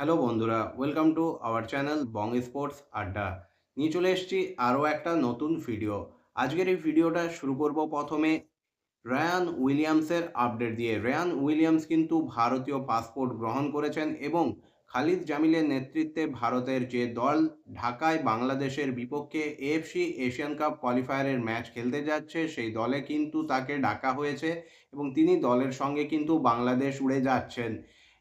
Hello বন্ধুরা, welcome to our channel Bong sports আড্ডা। নিয়ে চলে এসেছি আরও একটা নতুন ভিডিও। আজকের এই ভিডিওটা শুরু করব প্রথমে রায়ান উইলিয়ামসের আপডেট দিয়ে। রায়ান উইলিয়ামস কিন্তু ভারতীয় পাসপোর্ট গ্রহণ করেছেন এবং খালিদ জামিলের নেতৃত্বে ভারতের যে দল ঢাকায় বাংলাদেশের বিপক্ষে এএফসি এশিয়ান কাপ কোয়ালিফায়ারের ম্যাচ খেলতে যাচ্ছে, সেই দলে কিন্তু তাকে ডাকা হয়েছে এবং তিনি দলের সঙ্গে কিন্তু বাংলাদেশ উড়ে যাচ্ছেন।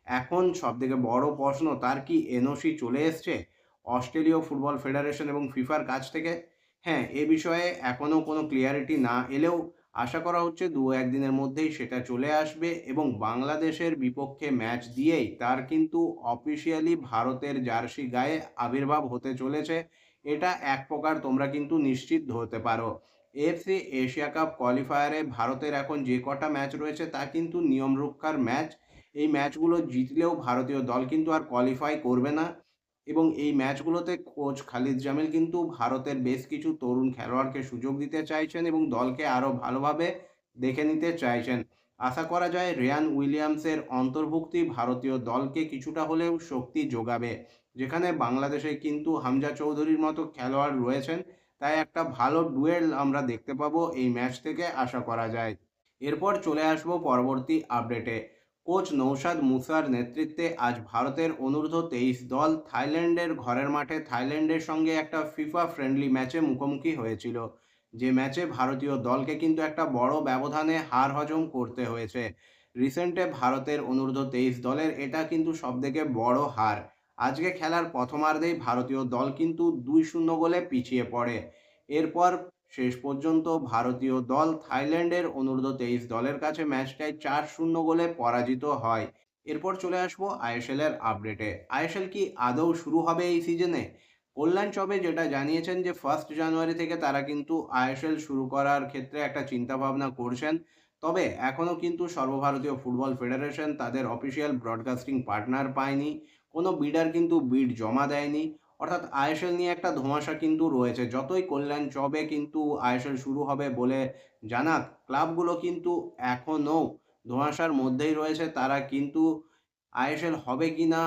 এখন সবথেকে বড় প্রশ্ন, তার কি এনওসি চলে এসছে অস্ট্রেলীয় ফুটবল ফেডারেশন এবং ফিফার কাছ থেকে? হ্যাঁ, এ বিষয়ে এখনও কোনো ক্লিয়ারিটি না এলেও আশা করা হচ্ছে ২-১ দিনের মধ্যেই সেটা চলে আসবে এবং বাংলাদেশের বিপক্ষে ম্যাচ দিয়েই তার কিন্তু অফিসিয়ালি ভারতের জার্সি গায়ে আবির্ভাব হতে চলেছে। এটা এক প্রকার তোমরা কিন্তু নিশ্চিত হতে পারো। এএফসি এশিয়া কাপ কোয়ালিফায়ারে ভারতের এখন যে কটা ম্যাচ রয়েছে তা কিন্তু নিয়ম রক্ষার ম্যাচ। এই ম্যাচগুলো জিতলেও ভারতীয় দল কিন্তু আর কোয়ালিফাই করবে না এবং এই ম্যাচগুলোতে কোচ খালিদ জামিল কিন্তু ভারতের বেশ কিছু তরুণ খেলোয়াড়কে সুযোগ দিতে চাইছেন এবং দলকে আরও ভালোভাবে দেখে নিতে চাইছেন। আশা করা যায় রেয়ান উইলিয়ামসের অন্তর্ভুক্তি ভারতীয় দলকে কিছুটা হলেও শক্তি যোগাবে। যেখানে বাংলাদেশে কিন্তু হামজা চৌধুরীর মতো খেলোয়াড় রয়েছেন, তাই একটা ভালো ডুয়েল আমরা দেখতে পাবো এই ম্যাচ থেকে আশা করা যায়। এরপর চলে আসবো পরবর্তী আপডেটে। কোচ নৌশাদ মুসার নেতৃত্বে আজ ভারতের অনূর্ধ্ব-23 দল থাইল্যান্ডের ঘরের মাঠে থাইল্যান্ডের সঙ্গে একটা ফিফা ফ্রেন্ডলি ম্যাচে মুখোমুখি হয়েছিল। যে ম্যাচে ভারতীয় দলকে কিন্তু একটা বড় ব্যবধানে হার হজম করতে হয়েছে। রিসেন্টে ভারতের অনূর্ধ্ব-23 দলের এটা কিন্তু সবথেকে বড় হার। আজকে খেলার প্রথমার্ধেই ভারতীয় দল কিন্তু ২-০ গোলে পিছিয়ে পড়ে। এরপর শেষ পর্যন্ত ভারতীয় দল থাইল্যান্ডের অনূর্ধ্ব-23 দলের কাছে ম্যাচটায় ৪-০ গোলে পরাজিত হয়। এরপর চলে আসবো আইএসএল এর আপডেটে। আইএসএল কি আদৌ শুরু হবে এই সিজনে? কল্যাণ চবে যেটা জানিয়েছেন যে 1 জানুয়ারি থেকে তারা কিন্তু আইএসএল শুরু করার ক্ষেত্রে একটা চিন্তাভাবনা করছেন। তবে এখনও কিন্তু সর্বভারতীয় ফুটবল ফেডারেশন তাদের অফিসিয়াল ব্রডকাস্টিং পার্টনার পায়নি। কোনো বিডার কিন্তু বিড জমা দেয়নি। অর্থাৎ আইএসএল নিয়ে একটা ধোঁয়াশা কিন্তু রয়েছে। যতই কল্যাণ চবে কিন্তু আইএসএল শুরু হবে বলে জানাক, ক্লাবগুলো কিন্তু এখনও ধোঁয়াশার মধ্যেই রয়েছে। তারা কিন্তু আইএসএল হবে কিনা,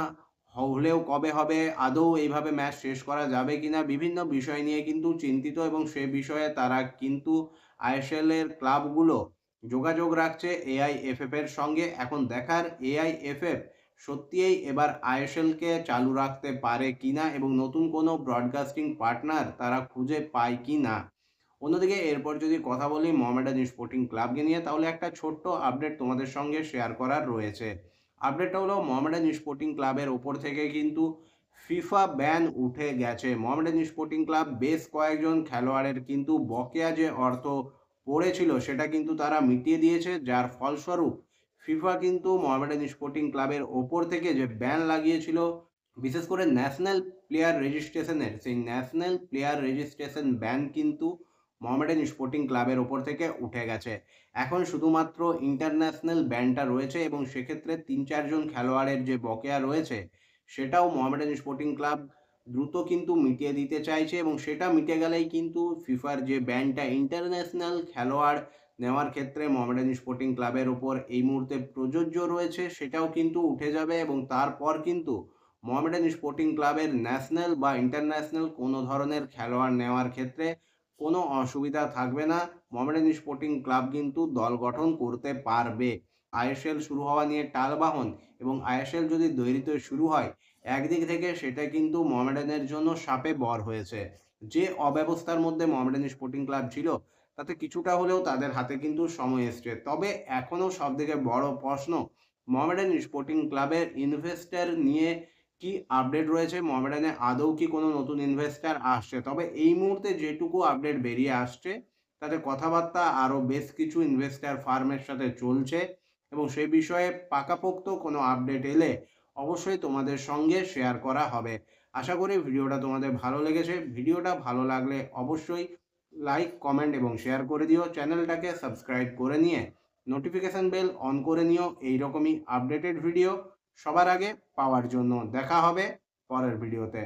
হলেও কবে হবে, আদৌ এইভাবে ম্যাচ শেষ করা যাবে কিনা, বিভিন্ন বিষয় নিয়ে কিন্তু চিন্তিত এবং সে বিষয়ে তারা কিন্তু আইএসএল এর ক্লাবগুলো যোগাযোগ রাখছে এআইএফএফ এর সঙ্গে। এখন দেখার এআইএফএফ সত্যিই এবার আইএসএলকে চালু রাখতে পারে কিনা এবং নতুন কোনো ব্রডকাস্টিং পার্টনার তারা খুঁজে পায় কিনা। অন্যদিকে এরপর যদি কথা বলি মোহামেডান স্পোর্টিং ক্লাবকে নিয়ে, তাহলে একটা ছোট্ট আপডেট তোমাদের সঙ্গে শেয়ার করার রয়েছে। আপডেটটা হলো মোহামেডান স্পোর্টিং ক্লাবের ওপর থেকে কিন্তু ফিফা ব্যান উঠে গেছে। মোহামেডান স্পোর্টিং ক্লাব বেশ কয়েকজন খেলোয়াড়ের কিন্তু বকেয়া যে অর্থ পড়েছিল সেটা কিন্তু তারা মিটিয়ে দিয়েছে, যার ফলস্বরূপ ফিফা কিন্তু মোহামেডান স্পোর্টিং ক্লাবের ওপর থেকে যে ব্যান লাগিয়েছিল, বিশেষ করে ন্যাশনাল প্লেয়ার রেজিস্ট্রেশনের, সেই ন্যাশনাল প্লেয়ার রেজিস্ট্রেশন ব্যান কিন্তু মোহামেডান স্পোর্টিং ক্লাবের ওপর থেকে উঠে গেছে। এখন শুধুমাত্র ইন্টারন্যাশনাল ব্যানটা রয়েছে এবং সেক্ষেত্রে ৩-৪ জন খেলোয়াড়ের যে বকেয়া রয়েছে সেটাও মোহামেডান স্পোর্টিং ক্লাব দ্রুত কিন্তু মিটিয়ে দিতে চাইছে এবং সেটা মিটে গেলেই কিন্তু ফিফার যে ব্যানটা ইন্টারন্যাশনাল খেলোয়াড় নেওয়ার ক্ষেত্রে মোহামেডান স্পোর্টিং ক্লাবের ওপর এই মুহূর্তে প্রযোজ্য রয়েছে সেটাও কিন্তু উঠে যাবে এবং তারপর কিন্তু মোহামেডান স্পোর্টিং ক্লাবের ন্যাশনাল বা ইন্টারন্যাশনাল কোনো ধরনের খেলোয়াড় নেওয়ার ক্ষেত্রে কোনো অসুবিধা থাকবে না। মোহামেডান স্পোর্টিং ক্লাব কিন্তু দল গঠন করতে পারবে। আইএসএল শুরু হওয়া নিয়ে টালবাহন এবং আইএসএল যদি দেরিতে শুরু হয়, একদিক থেকে সেটা কিন্তু মোহামেডানের জন্য শাপে বর হয়েছে। যে অব্যবস্থার মধ্যে মোহামেডান স্পোর্টিং ক্লাব ছিল তাতে কিছুটা হলেও তাদের হাতে কিন্তু সময় এসছে। তবে এখনও সবথেকে বড় প্রশ্ন, মোহামেডান স্পোর্টিং ক্লাবের ইনভেস্টর নিয়ে কি আপডেট রয়েছে? মোহামেডানে আদৌ কি কোনো নতুন ইনভেস্টর আসছে? তবে এই মুহূর্তে যেটুকু আপডেট বেরিয়ে আসছে তাতে কথাবার্তা আরও বেশ কিছু ইনভেস্টর ফার্মের সাথে চলছে এবং সে বিষয়ে পাকাপোক্ত কোনো আপডেট এলে অবশ্যই তোমাদের সঙ্গে শেয়ার করা হবে। আশা করি ভিডিওটা তোমাদের ভালো লেগেছে। ভিডিওটা ভালো লাগলে অবশ্যই লাইক, কমেন্ট এবং শেয়ার করে দিও। চ্যানেলটাকে সাবস্ক্রাইব করে নিয়ে নোটিফিকেশান বেল অন করে নিও এইরকমই আপডেটেড ভিডিও সবার আগে পাওয়ার জন্য। দেখা হবে পরের ভিডিওতে।